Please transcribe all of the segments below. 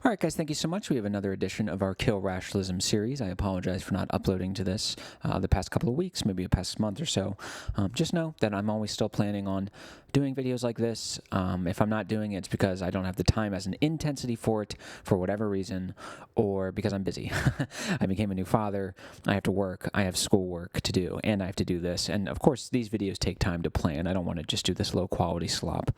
All right, guys, thank you so much. We have another edition of our Kill Rationalism series. I apologize for not uploading to this the past couple of weeks, maybe the past month or so. Just know that I'm always still planning on doing videos like this. If I'm not doing it, it's because I don't have the time as an intensity for it for whatever reason, or because I'm busy. I became a new father. I have to work. I have schoolwork to do, and I have to do this. And, of course, these videos take time to plan. I don't want to just do this low-quality slop.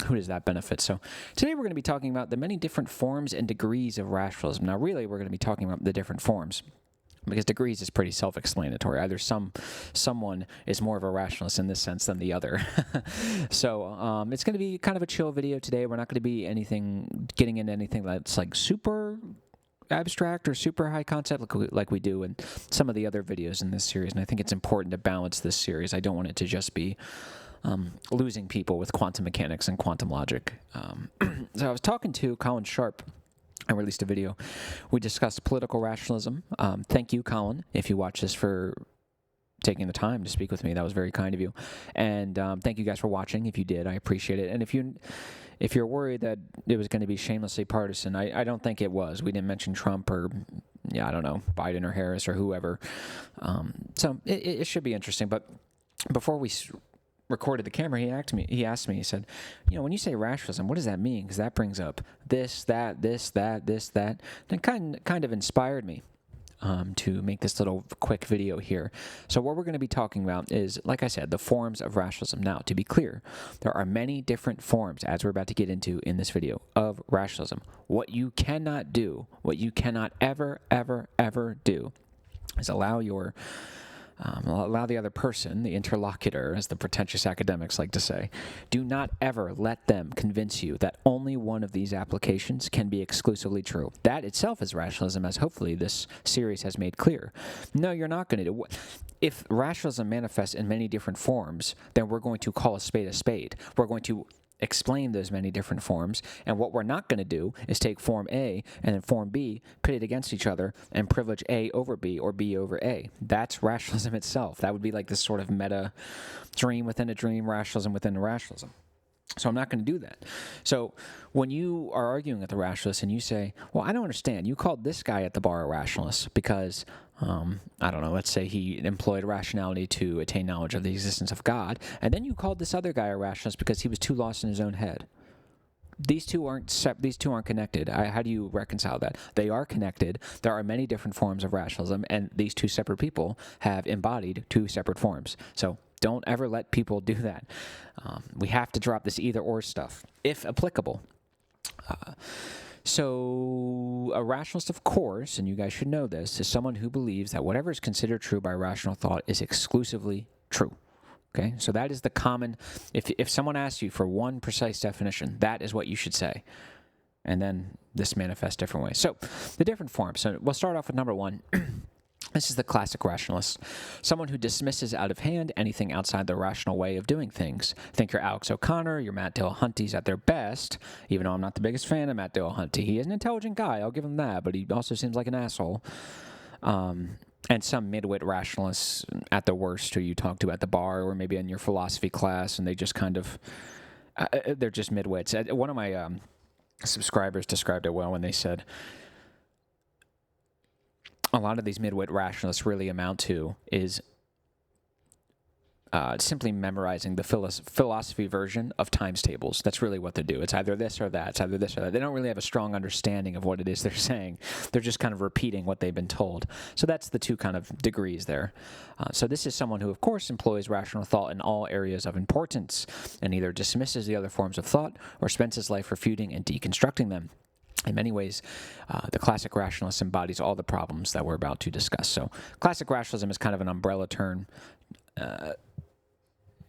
Who does that benefit? So today we're going to be talking about the many different forms and degrees of rationalism. Now, really, we're going to be talking about the different forms, because degrees is pretty self-explanatory. Either someone is more of a rationalist in this sense than the other. So it's going to be kind of a chill video today. We're not going to be getting into anything that's like super abstract or super high concept like we do in some of the other videos in this series. And I think it's important to balance this series. I don't want it to just be losing people with quantum mechanics and quantum logic. So I was talking to Colin Sharp. I released a video. We discussed political rationalism. Thank you, Colin, if you watch this, for taking the time to speak with me. That was very kind of you. And thank you guys for watching. If you did, I appreciate it. And if you're worried that it was going to be shamelessly partisan, I don't think it was. We didn't mention Trump or, I don't know, Biden or Harris or whoever. So it should be interesting. But before we recorded the camera, he asked me, he said, when you say rationalism, what does that mean? Because that brings up this, that, this, that, this, that. And it kind of inspired me to make this little quick video here. So what we're going to be talking about is, like I said, the forms of rationalism. Now, to be clear, there are many different forms, as we're about to get into in this video, of rationalism. What you cannot do, what you cannot ever, ever, ever do, is allow the other person, the interlocutor, as the pretentious academics like to say, do not ever let them convince you that only one of these applications can be exclusively true. That itself is rationalism, as hopefully this series has made clear. No, you're not going to do. If rationalism manifests in many different forms, then we're going to call a spade a spade. We're going to explain those many different forms, and what we're not going to do is take form A and then form B, pit it against each other, and privilege A over B or B over A. That's rationalism itself. That would be like this sort of meta dream within a dream, rationalism within a rationalism. So I'm not going to do that. So when you are arguing with a rationalist and you say, well, I don't understand, you called this guy at the bar a rationalist because I don't know, let's say he employed rationality to attain knowledge of the existence of God, and then you called this other guy a rationalist because he was too lost in his own head. These two aren't connected. How do you reconcile that? They are connected. There are many different forms of rationalism, and these two separate people have embodied two separate forms. So don't ever let people do that. We have to drop this either-or stuff, if applicable. So a rationalist, of course, and you guys should know this, is someone who believes that whatever is considered true by rational thought is exclusively true. Okay? So that is the common, if someone asks you for one precise definition, that is what you should say. And then this manifests different ways. So the different forms. So we'll start off with number one. This is the classic rationalist, someone who dismisses out of hand anything outside the rational way of doing things. Think your Alex O'Connor, your Matt Dillahunty's at their best, even though I'm not the biggest fan of Matt Dillahunty. He is an intelligent guy, I'll give him that, but he also seems like an asshole. And some midwit rationalists at the worst who you talk to at the bar or maybe in your philosophy class, and they just kind of, they're just midwits. One of my subscribers described it well when they said, a lot of these midwit rationalists really amount to is simply memorizing the philosophy version of times tables. That's really what they do. It's either this or that. It's either this or that. They don't really have a strong understanding of what it is they're saying. They're just kind of repeating what they've been told. So that's the two kind of degrees there. So this is someone who, of course, employs rational thought in all areas of importance and either dismisses the other forms of thought or spends his life refuting and deconstructing them. In many ways, the classic rationalist embodies all the problems that we're about to discuss. So classic rationalism is kind of an umbrella term.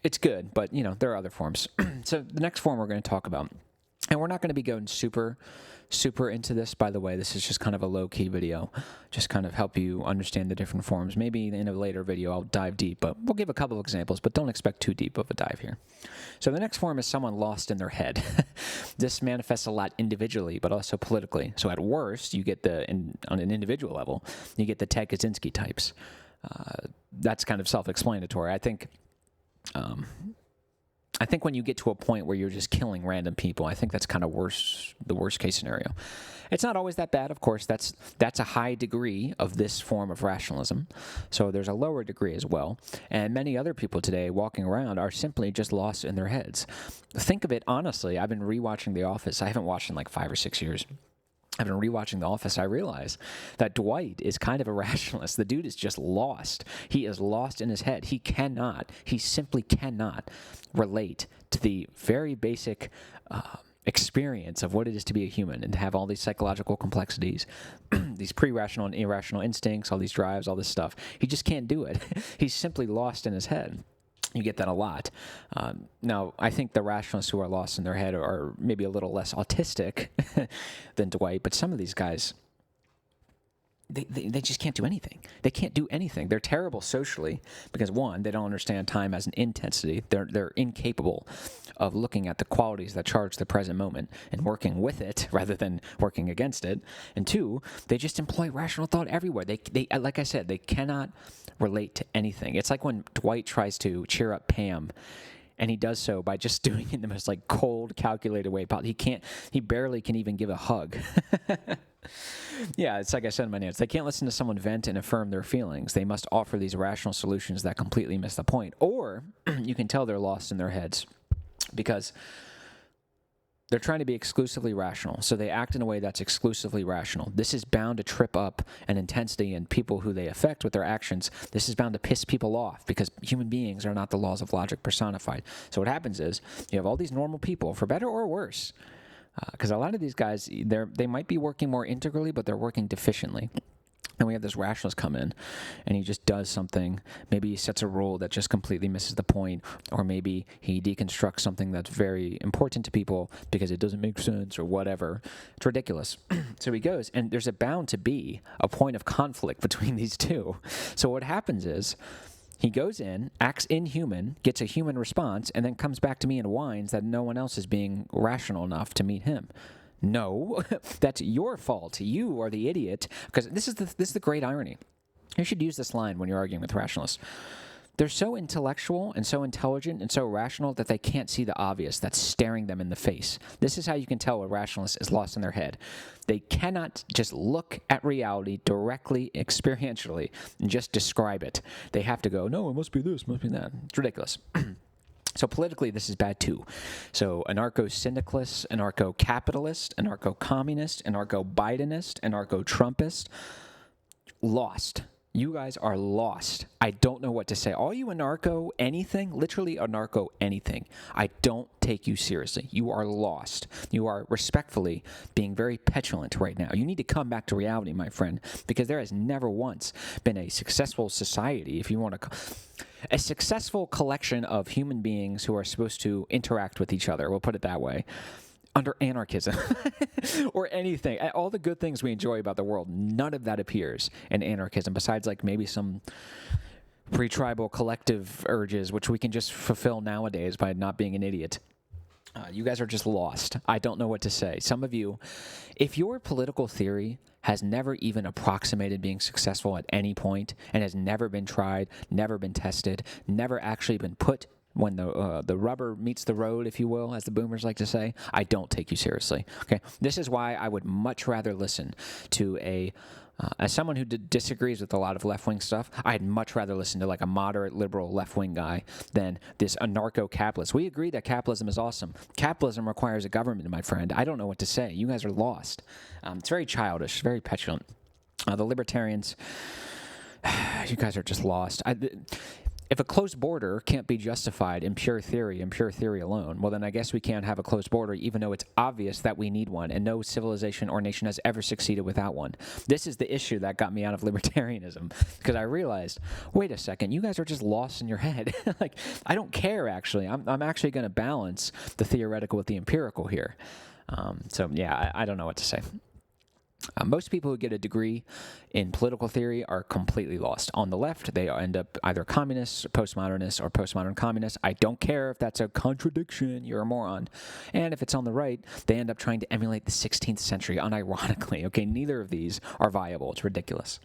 It's good, but, there are other forms. So the next form we're going to talk about, and we're not going to be going super into this, by the way. This is just kind of a low-key video, just kind of help you understand the different forms. Maybe in a later video I'll dive deep, but we'll give a couple of examples, but don't expect too deep of a dive here. So the next form is someone lost in their head. This manifests a lot individually, but also politically. So at worst, you get on an individual level, you get the Ted Kaczynski types. That's kind of self-explanatory. I think I think when you get to a point where you're just killing random people, I think that's kind of the worst case scenario. It's not always that bad, of course. That's a high degree of this form of rationalism. So there's a lower degree as well. And many other people today walking around are simply just lost in their heads. Think of it honestly. I've been rewatching The Office. I haven't watched in like 5 or 6 years. I've been rewatching The Office. I realize that Dwight is kind of a rationalist. The dude is just lost. He is lost in his head. He simply cannot relate to the very basic experience of what it is to be a human and to have all these psychological complexities, these pre-rational and irrational instincts, all these drives, all this stuff. He just can't do it. He's simply lost in his head. You get that a lot. Now, I think the rationalists who are lost in their head are maybe a little less autistic than Dwight, but some of these guys, they just can't do anything. They can't do anything. They're terrible socially because, one, they don't understand time as an intensity. They're incapable of looking at the qualities that charge the present moment and working with it rather than working against it. And two, they just employ rational thought everywhere. They like I said, they cannot relate to anything. It's like when Dwight tries to cheer up Pam, and he does so by just doing it in the most like cold, calculated way possible. He barely can even give a hug. Yeah, it's like I said in my notes. They can't listen to someone vent and affirm their feelings. They must offer these rational solutions that completely miss the point. Or you can tell they're lost in their heads because they're trying to be exclusively rational, so they act in a way that's exclusively rational. This is bound to trip up an intensity in people who they affect with their actions. This is bound to piss people off because human beings are not the laws of logic personified. So what happens is you have all these normal people, for better or worse, because a lot of these guys, they might be working more integrally, but they're working deficiently. And we have this rationalist come in, and he just does something. Maybe he sets a rule that just completely misses the point, or maybe he deconstructs something that's very important to people because it doesn't make sense or whatever. It's ridiculous. So he goes, and there's bound to be a point of conflict between these two. So what happens is he goes in, acts inhuman, gets a human response, and then comes back to me and whines that no one else is being rational enough to meet him. No, that's your fault. You are the idiot. Because this is the great irony. You should use this line when you're arguing with rationalists. They're so intellectual and so intelligent and so rational that they can't see the obvious that's staring them in the face. This is how you can tell a rationalist is lost in their head. They cannot just look at reality directly, experientially, and just describe it. They have to go, no, it must be this, it must be that. It's ridiculous. So politically, this is bad too. So anarcho-syndicalist, anarcho-capitalist, anarcho-communist, anarcho-Bidenist, anarcho-Trumpist, lost. You guys are lost. I don't know what to say. All you anarcho anything, literally anarcho anything, I don't take you seriously. You are lost. You are respectfully being very petulant right now. You need to come back to reality, my friend, because there has never once been a successful society, if you want to... a successful collection of human beings who are supposed to interact with each other, we'll put it that way, under anarchism or anything. All the good things we enjoy about the world, none of that appears in anarchism, besides like maybe some pre-tribal collective urges, which we can just fulfill nowadays by not being an idiot. You guys are just lost. I don't know what to say. Some of you, if your political theory has never even approximated being successful at any point and has never been tried, never been tested, never actually been put when the rubber meets the road, if you will, as the boomers like to say, I don't take you seriously. Okay, this is why I would much rather listen to as someone who disagrees with a lot of left-wing stuff, I'd much rather listen to like a moderate, liberal, left-wing guy than this anarcho-capitalist. We agree that capitalism is awesome. Capitalism requires a government, my friend. I don't know what to say. You guys are lost. It's very childish, very petulant. The libertarians, you guys are just lost. If a closed border can't be justified in pure theory alone, well, then I guess we can't have a closed border, even though it's obvious that we need one, and no civilization or nation has ever succeeded without one. This is the issue that got me out of libertarianism, because I realized, wait a second, you guys are just lost in your head. Like, I don't care, actually. I'm actually going to balance the theoretical with the empirical here. So, yeah, I don't know what to say. Most people who get a degree in political theory are completely lost. On the left, they end up either communists, postmodernists, or postmodern communists. I don't care if that's a contradiction. You're a moron. And if it's on the right, they end up trying to emulate the 16th century, unironically. Okay, neither of these are viable. It's ridiculous.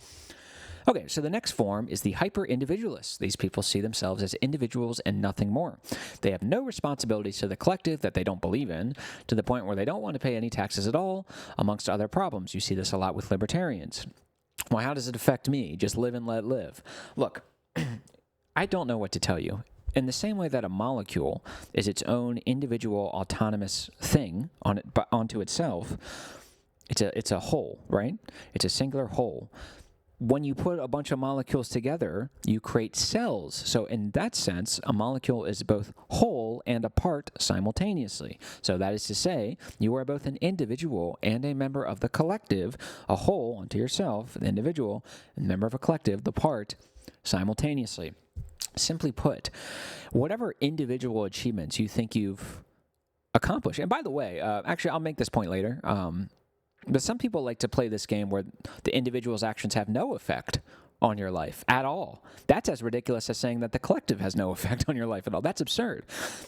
Okay, so the next form is the hyper-individualists. These people see themselves as individuals and nothing more. They have no responsibilities to the collective that they don't believe in, to the point where they don't want to pay any taxes at all, amongst other problems. You see this a lot with libertarians. Well, how does it affect me? Just live and let live. Look, I don't know what to tell you. In the same way that a molecule is its own individual autonomous thing onto itself, it's a whole, right? It's a singular whole. When you put a bunch of molecules together, you create cells. So in that sense, a molecule is both whole and a part simultaneously. So that is to say, you are both an individual and a member of the collective, a whole unto yourself, the individual, and member of a collective, the part, simultaneously. Simply put, whatever individual achievements you think you've accomplished, and by the way, actually, I'll make this point later, but some people like to play this game where the individual's actions have no effect on your life at all. That's as ridiculous as saying that the collective has no effect on your life at all. That's absurd.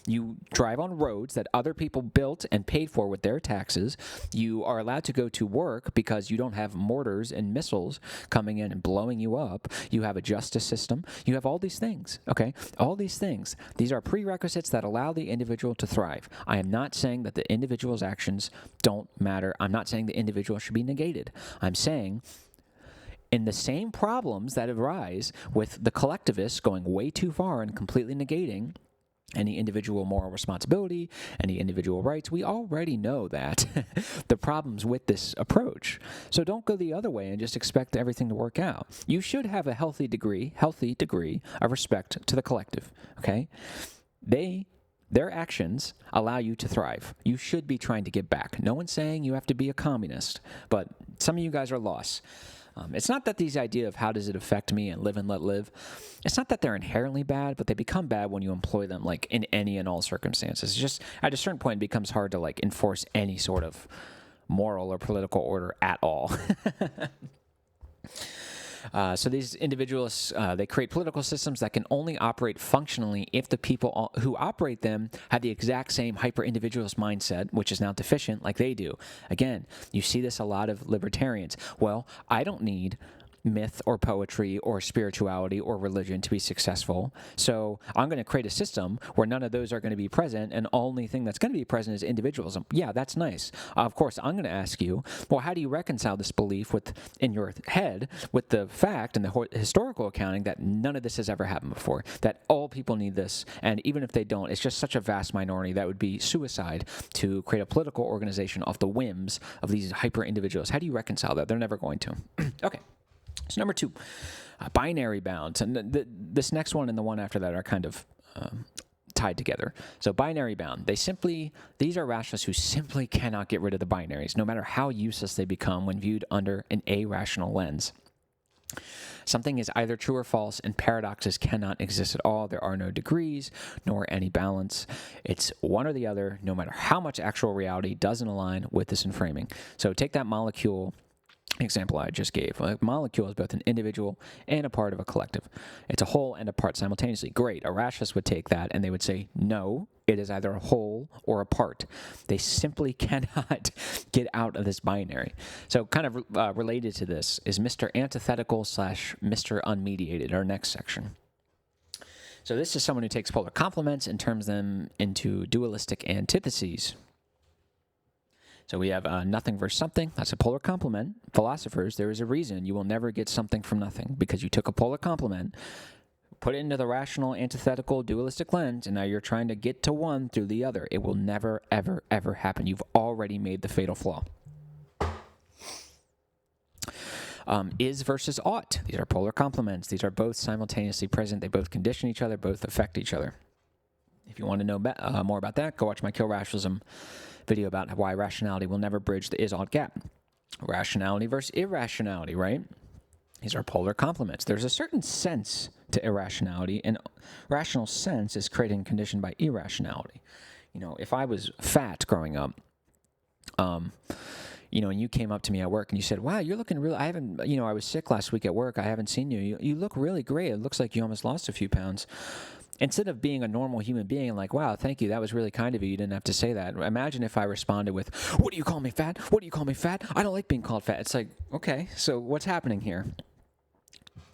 You drive on roads that other people built and paid for with their taxes. You are allowed to go to work because you don't have mortars and missiles coming in and blowing you up. You have a justice system. You have all these things, okay? All these things. These are prerequisites that allow the individual to thrive. I am not saying that the individual's actions don't matter. I'm not saying the individual should be negated. I'm saying in the same problems that arise with the collectivists going way too far and completely negating any individual moral responsibility, any individual rights, we already know that the problems with this approach. So don't go the other way and just expect everything to work out. You should have a healthy degree of respect to the collective, okay? Their actions allow you to thrive. You should be trying to give back. No one's saying you have to be a communist, but some of you guys are lost. It's not that these idea of how does it affect me and live and let live, it's not that they're inherently bad, but they become bad when you employ them like in any and all circumstances. It's just at a certain point it becomes hard to like enforce any sort of moral or political order at all. So these individualists, they create political systems that can only operate functionally if the people who operate them have the exact same hyper-individualist mindset, which is now deficient, like they do. Again, you see this a lot of libertarians. Well, I don't need myth or poetry or spirituality or religion to be successful. So I'm going to create a system where none of those are going to be present, and the only thing that's going to be present is individualism. Yeah, that's nice. Of course, I'm going to ask you, well, how do you reconcile this belief in your head with the fact and the historical accounting that none of this has ever happened before, that all people need this, and even if they don't, it's just such a vast minority that would be suicide to create a political organization off the whims of these hyper-individuals. How do you reconcile that? They're never going to. Okay. So number 2, binary bounds. And this next one and the one after that are kind of tied together. So binary bound. These are rationalists who simply cannot get rid of the binaries, no matter how useless they become when viewed under an irrational lens. Something is either true or false, and paradoxes cannot exist at all. There are no degrees, nor any balance. It's one or the other, no matter how much actual reality doesn't align with this inframing. So take that molecule example I just gave. A molecule is both an individual and a part of a collective. It's a whole and a part simultaneously. Great. A rationalist would take that and they would say, no, it is either a whole or a part. They simply cannot get out of this binary. So kind of related to this is Mr. Antithetical / Mr. Unmediated, our next section. So this is someone who takes polar complements and turns them into dualistic antitheses. So we have nothing versus something. That's a polar complement. Philosophers, there is a reason you will never get something from nothing, because you took a polar complement, put it into the rational, antithetical, dualistic lens, and now you're trying to get to one through the other. It will never, ever, ever happen. You've already made the fatal flaw. Is versus ought. These are polar complements. These are both simultaneously present. They both condition each other, both affect each other. If you want to know more about that, go watch my Kill Rationalism video about why rationality will never bridge the is-ought gap. Rationality versus irrationality, right? These are polar complements. There's a certain sense to irrationality, and rational sense is created and conditioned by irrationality. You know, if I was fat growing up, and you came up to me at work and you said, wow, you're looking really, I was sick last week at work. I haven't seen you. You look really great. It looks like you almost lost a few pounds. Instead of being a normal human being like, wow, thank you, that was really kind of you, you didn't have to say that. Imagine if I responded with, what do you call me fat? What do you call me fat? I don't like being called fat. It's like, okay, so what's happening here?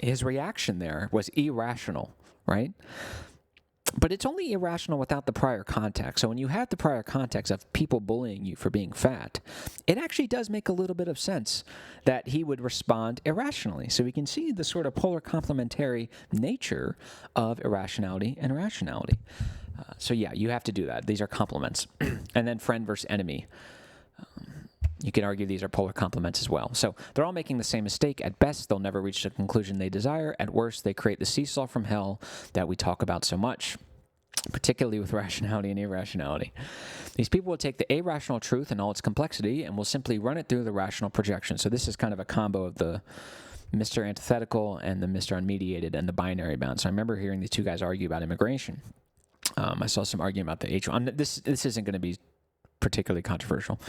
his reaction there was irrational, right? But it's only irrational without the prior context. So when you have the prior context of people bullying you for being fat, it actually does make a little bit of sense that he would respond irrationally. So we can see the sort of polar complementary nature of irrationality and rationality. So yeah, you have to do that. These are complements. And then friend versus enemy. You can argue these are polar complements as well. So they're all making the same mistake. At best, they'll never reach the conclusion they desire. At worst, they create the seesaw from hell that we talk about so much, particularly with rationality and irrationality. These people will take the irrational truth and all its complexity and will simply run it through the rational projection. So this is kind of a combo of the Mr. Antithetical and the Mr. Unmediated and the binary bound. So I remember hearing these two guys argue about immigration. I saw some argument about the H1. This isn't going to be particularly controversial.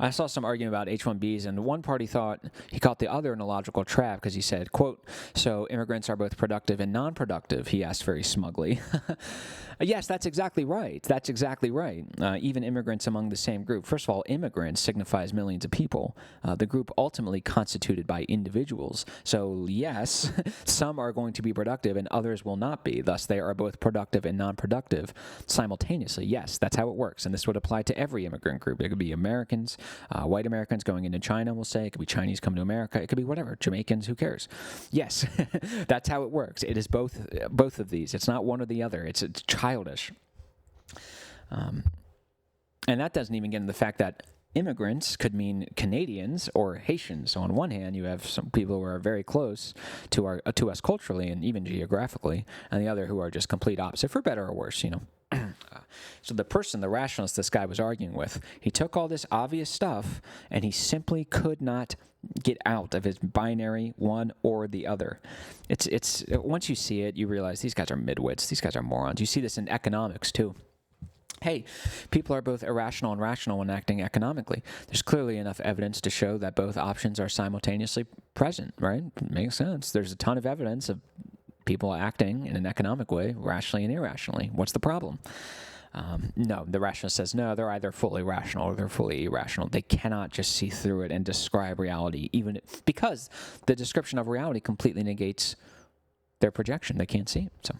I saw some argument about H-1Bs, and one party thought he caught the other in a logical trap because he said, quote, "So immigrants are both productive and non-productive," he asked very smugly. Yes, that's exactly right. That's exactly right. Even immigrants among the same group. First of all, immigrants signifies millions of people. The group ultimately constituted by individuals. So yes, some are going to be productive and others will not be. Thus, they are both productive and non-productive simultaneously. Yes, that's how it works. And this would apply to every immigrant group. It could be Americans, white Americans going into China, we'll say. It could be Chinese coming to America. It could be whatever. Jamaicans, who cares? Yes, that's how it works. It is both of these. It's not one or the other. It's childish. And that doesn't even get into the fact that immigrants could mean Canadians or Haitians. So on one hand, you have some people who are very close to us culturally and even geographically, and the other who are just complete opposite, for better or worse, you know. So the person, the rationalist this guy was arguing with, he took all this obvious stuff and he simply could not get out of his binary one or the other. It's once you see it, you realize these guys are midwits. These guys are morons. You see this in economics too. Hey, people are both irrational and rational when acting economically. There's clearly enough evidence to show that both options are simultaneously present, right? It makes sense. There's a ton of evidence of people acting in an economic way, rationally and irrationally. What's the problem? No, the rationalist says, no, they're either fully rational or they're fully irrational. They cannot just see through it and describe reality, because the description of reality completely negates their projection. They can't see it. So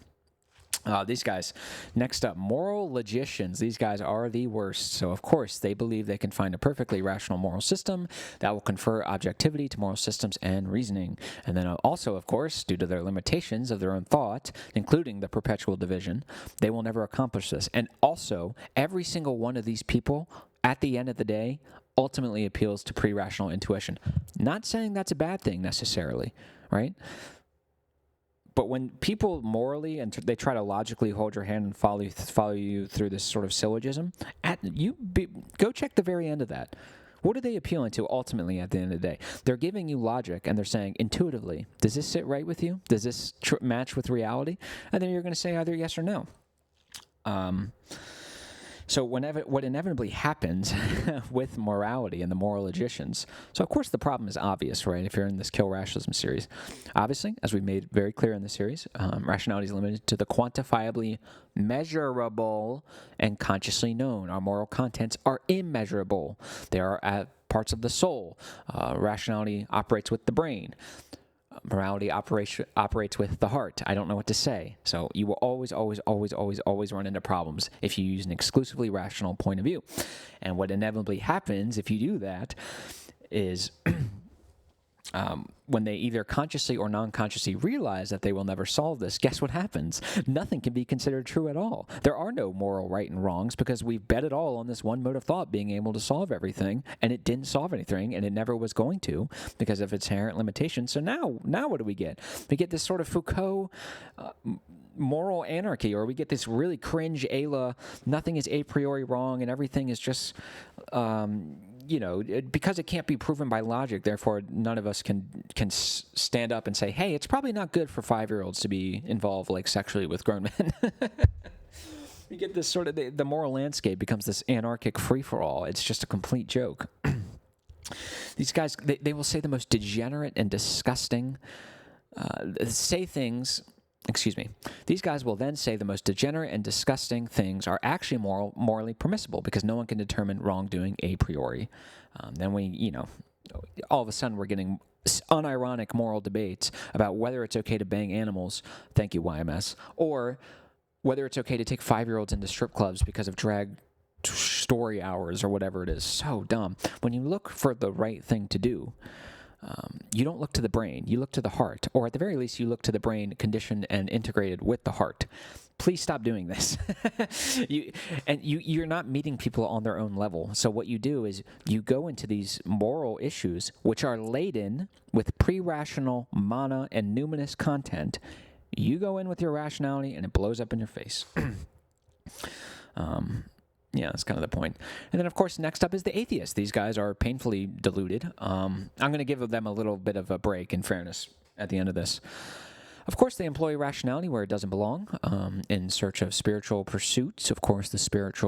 these guys, next up, moral logicians. These guys are the worst. So, of course, they believe they can find a perfectly rational moral system that will confer objectivity to moral systems and reasoning. And then also, of course, due to their limitations of their own thought, including the perpetual division, they will never accomplish this. And also, every single one of these people, at the end of the day, ultimately appeals to pre-rational intuition. Not saying that's a bad thing necessarily, right? But when people morally and they try to logically hold your hand and follow you through this sort of syllogism, go check the very end of that. What are they appealing to ultimately at the end of the day? They're giving you logic and they're saying intuitively, does this sit right with you? Does this match with reality? And then you're going to say either yes or no. So what inevitably happens with morality and the moral logicians, so of course the problem is obvious, right, if you're in this Kill Rationalism series. Obviously, as we've made very clear in the series, rationality is limited to the quantifiably measurable and consciously known. Our moral contents are immeasurable. They are parts of the soul. Rationality operates with the brain. Morality operates with the heart. I don't know what to say. So you will always run into problems if you use an exclusively rational point of view. And what inevitably happens if you do that is when they either consciously or non-consciously realize that they will never solve this, guess what happens? Nothing can be considered true at all. There are no moral right and wrongs because we've bet it all on this one mode of thought being able to solve everything, and it didn't solve anything, and it never was going to because of its inherent limitations. So now what do we get? We get this sort of Foucault moral anarchy, or we get this really cringe nothing is a priori wrong and everything is just because it can't be proven by logic, therefore none of us can stand up and say, hey, it's probably not good for 5-year-olds to be involved like sexually with grown men. You get this sort of, the moral landscape becomes this anarchic free-for-all. It's just a complete joke. These guys, they will say the most degenerate and disgusting, These guys will then say the most degenerate and disgusting things are actually morally permissible because no one can determine wrongdoing a priori. Then all of a sudden we're getting unironic moral debates about whether it's okay to bang animals, thank you YMS, or whether it's okay to take 5-year-olds into strip clubs because of drag story hours or whatever it is. So dumb. When you look for the right thing to do, you don't look to the brain, you look to the heart, or at the very least, you look to the brain conditioned and integrated with the heart. Please stop doing this. You're not meeting people on their own level. So what you do is you go into these moral issues, which are laden with pre-rational, mana, and numinous content. You go in with your rationality, and it blows up in your face. Yeah, that's kind of the point. And then, of course, next up is the atheist. These guys are painfully deluded. I'm going to give them a little bit of a break, in fairness, at the end of this. Of course, they employ rationality where it doesn't belong, in search of spiritual pursuits. Of course, the spirit,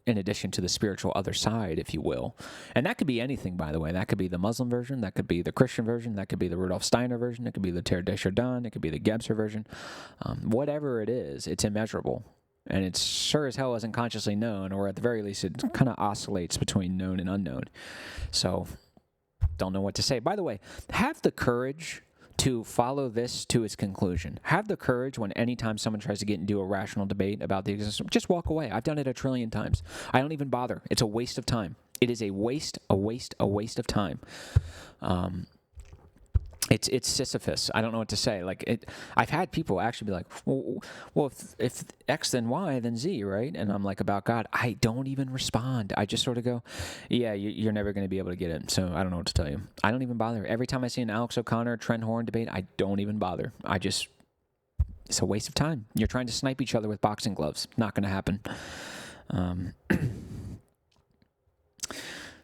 in addition to the spiritual other side, if you will. And that could be anything, by the way. That could be the Muslim version, that could be the Christian version, that could be the Rudolf Steiner version, it could be the Teilhard de Chardin, it could be the Gebser version. Whatever it is, it's immeasurable. And it sure as hell isn't consciously known, or at the very least, it kind of oscillates between known and unknown. So, don't know what to say. By the way, have the courage to follow this to its conclusion. Have the courage when anytime someone tries to get into a rational debate about the existence, just walk away. I've done it 1 trillion times. I don't even bother. It's a waste of time. It is a waste of time. It's Sisyphus. I don't know what to say. I've had people actually be like, well, if X then Y then Z, right? And I'm like, about God, I don't even respond. I just sort of go, yeah, you're never going to be able to get it. So I don't know what to tell you. I don't even bother. Every time I see an Alex O'Connor, Trent Horn debate, I don't even bother. It's a waste of time. You're trying to snipe each other with boxing gloves. Not going to happen.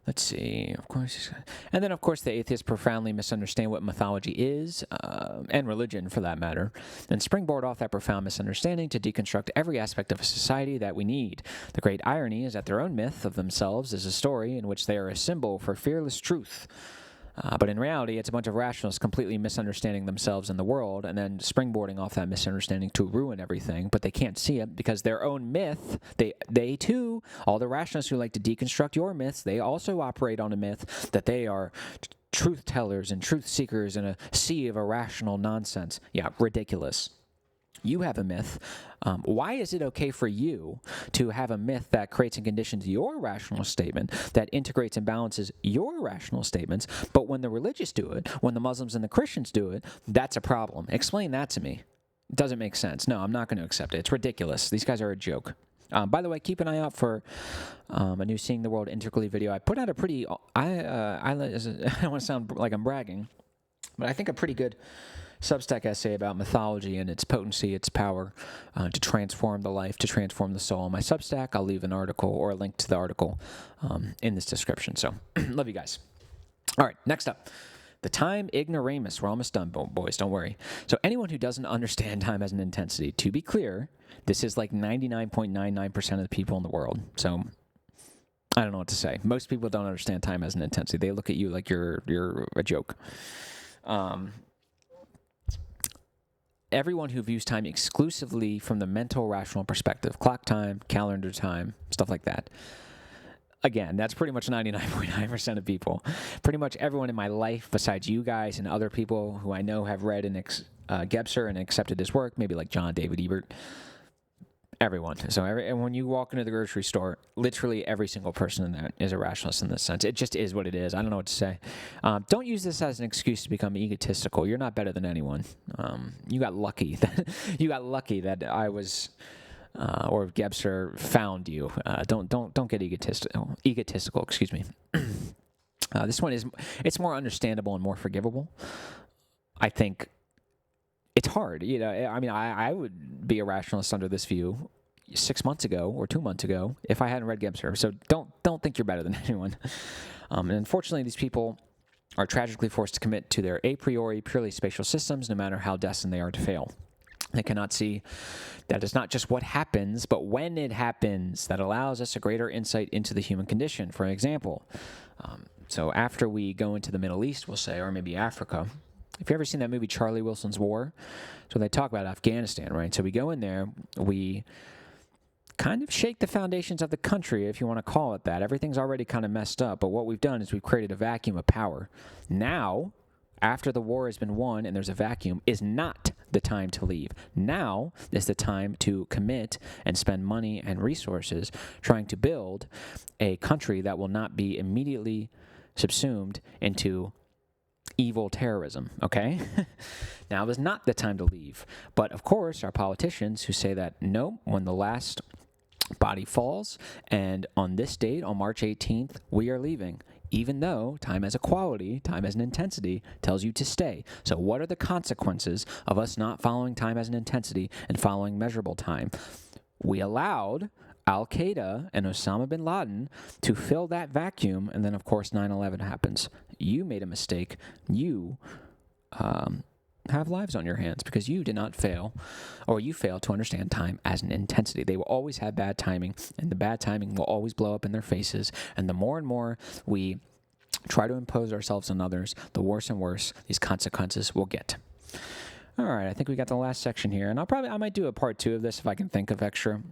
Let's see, of course. And then, of course, the atheists profoundly misunderstand what mythology is, and religion, for that matter, and springboard off that profound misunderstanding to deconstruct every aspect of a society that we need. The great irony is that their own myth of themselves is a story in which they are a symbol for fearless truth. But in reality, it's a bunch of rationalists completely misunderstanding themselves and the world and then springboarding off that misunderstanding to ruin everything, but they can't see it because their own myth, they too, all the rationalists who like to deconstruct your myths, they also operate on a myth that they are truth tellers and truth seekers in a sea of irrational nonsense. Yeah, ridiculous. You have a myth. Why is it okay for you to have a myth that creates and conditions your rational statement, that integrates and balances your rational statements, but when the religious do it, when the Muslims and the Christians do it, that's a problem? Explain that to me. It doesn't make sense. No, I'm not going to accept it. It's ridiculous. These guys are a joke. By the way, keep an eye out for a new Seeing the World Integrally video. I put out a pretty, I don't want to sound like I'm bragging, but I think a pretty good Substack essay about mythology and its potency, its power to transform the life, to transform the soul. On my Substack, I'll leave an article or a link to the article in this description. So, love you guys. All right, next up. The time ignoramus. We're almost done, boys. Don't worry. So anyone who doesn't understand time as an intensity, to be clear, this is like 99.99% of the people in the world. So I don't know what to say. Most people don't understand time as an intensity. They look at you like you're a joke. Everyone who views time exclusively from the mental, rational perspective, clock time, calendar time, stuff like that. Again, that's pretty much 99.9% of people. Pretty much everyone in my life, besides you guys and other people who I know have read Gebser and accepted his work, maybe like John David Ebert, everyone. So and when you walk into the grocery store, literally every single person in that is a rationalist in this sense. It just is what it is. I don't know what to say. Don't use this as an excuse to become egotistical. You're not better than anyone. You got lucky. You got lucky that I was, or Gebser found you. Don't get egotistical. Excuse me. This one it's more understandable and more forgivable. I think. It's hard, I mean, I would be a rationalist under this view 6 months ago or 2 months ago if I hadn't read Gebser. So don't think you're better than anyone. And unfortunately, these people are tragically forced to commit to their a priori, purely spatial systems, no matter how destined they are to fail. They cannot see that it's not just what happens, but when it happens that allows us a greater insight into the human condition. For example, so after we go into the Middle East, we'll say, or maybe Africa. If you've ever seen that movie Charlie Wilson's War, so they talk about Afghanistan, right? So we go in there, we kind of shake the foundations of the country, if you want to call it that. Everything's already kind of messed up, but what we've done is we've created a vacuum of power. Now, after the war has been won and there's a vacuum, is not the time to leave. Now is the time to commit and spend money and resources trying to build a country that will not be immediately subsumed into evil terrorism, okay? Now is not the time to leave. But of course, our politicians who say that, no, when the last body falls, and on this date, on March 18th, we are leaving, even though time as a quality, time as an intensity, tells you to stay. So what are the consequences of us not following time as an intensity and following measurable time? We allowed Al-Qaeda and Osama bin Laden to fill that vacuum, and then, of course, 9/11 happens. You made a mistake. You have lives on your hands because you did not fail, or you failed to understand time as an intensity. They will always have bad timing, and the bad timing will always blow up in their faces, and the more and more we try to impose ourselves on others, the worse and worse these consequences will get. All right, I think we got the last section here, and I might do a part 2 of this if I can think of extra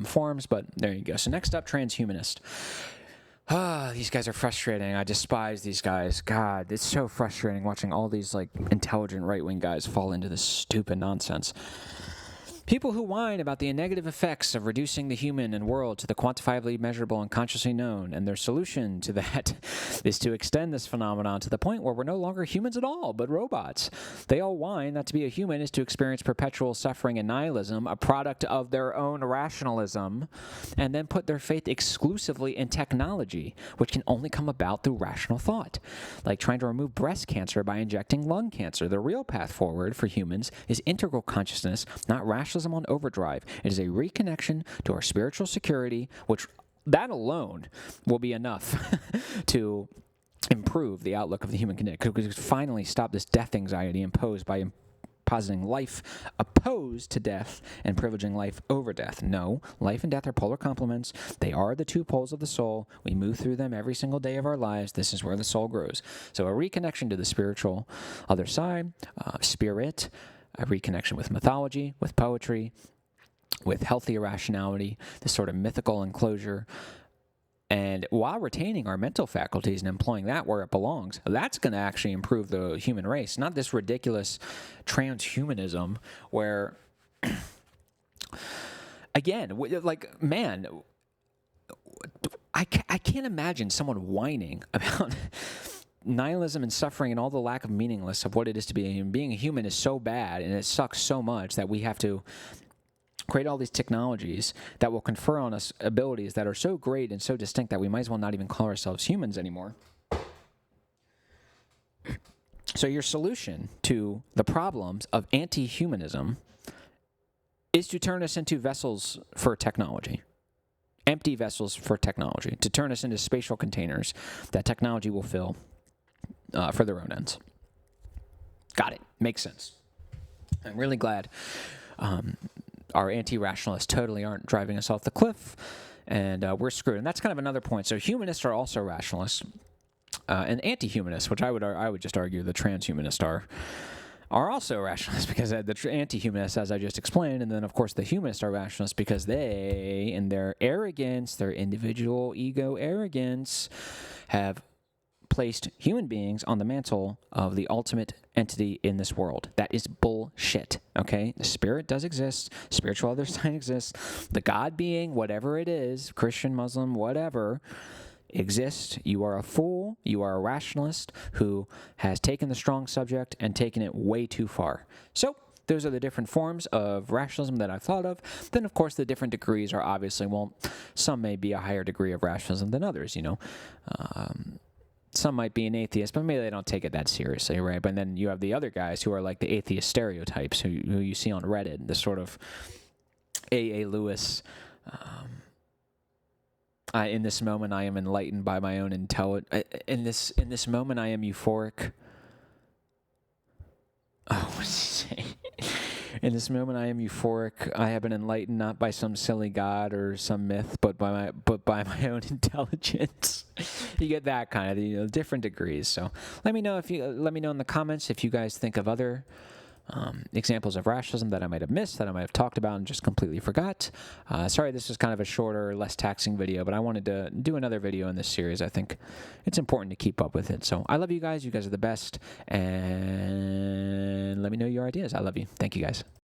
forms, but there you go. So next up, transhumanist. These guys are frustrating. I despise these guys. God, it's so frustrating watching all these like intelligent right-wing guys fall into this stupid nonsense. People who whine about the negative effects of reducing the human and world to the quantifiably measurable and consciously known, and their solution to that is to extend this phenomenon to the point where we're no longer humans at all, but robots. They all whine that to be a human is to experience perpetual suffering and nihilism, a product of their own rationalism, and then put their faith exclusively in technology, which can only come about through rational thought, like trying to remove breast cancer by injecting lung cancer. The real path forward for humans is integral consciousness, not rationalism on overdrive. It is a reconnection to our spiritual security, which that alone will be enough to improve the outlook of the human condition. Because we could finally stop this death anxiety imposed by positing life opposed to death and privileging life over death. No, life and death are polar complements. They are the two poles of the soul. We move through them every single day of our lives. This is where the soul grows. So a reconnection to the spiritual other side, spirit, a reconnection with mythology, with poetry, with healthy irrationality, this sort of mythical enclosure, and while retaining our mental faculties and employing that where it belongs, that's going to actually improve the human race, not this ridiculous transhumanism where, again, like, man, I can't imagine someone whining about nihilism and suffering and all the lack of meaningless of what it is to be a human. Being a human is so bad and it sucks so much that we have to create all these technologies that will confer on us abilities that are so great and so distinct that we might as well not even call ourselves humans anymore. So your solution to the problems of anti-humanism is to turn us into vessels for technology. Empty vessels for technology. To turn us into spatial containers that technology will fill for their own ends. Got it. Makes sense. I'm really glad our anti-rationalists totally aren't driving us off the cliff, and we're screwed. And that's kind of another point. So humanists are also rationalists, and anti-humanists, which I would just argue the transhumanists are also rationalists, because the anti-humanists, as I just explained, and then, of course, the humanists are rationalists because they, in their arrogance, their individual ego arrogance, have placed human beings on the mantle of the ultimate entity in this world. That is bullshit, okay? The spirit does exist. Spiritual other side exists. The God being, whatever it is, Christian, Muslim, whatever, exists. You are a fool. You are a rationalist who has taken the strong subject and taken it way too far. So those are the different forms of rationalism that I've thought of. Then, of course, the different degrees are obviously, well, some may be a higher degree of rationalism than others, you know. Some might be an atheist, but maybe they don't take it that seriously, right? But then you have the other guys who are like the atheist stereotypes who you see on Reddit, the sort of A.A. Lewis, in this moment I am enlightened by my own intelligence. In this moment I am euphoric. Oh, what did he say? In this moment I am euphoric. I have been enlightened not by some silly god or some myth, but by my own intelligence. You get that kind of different degrees. So let me know in the comments if you guys think of other examples of rationalism that I might have missed, that I might have talked about and just completely forgot. Sorry, this was kind of a shorter, less taxing video, but I wanted to do another video in this series. I think it's important to keep up with it. So I love you guys. You guys are the best. And let me know your ideas. I love you. Thank you, guys.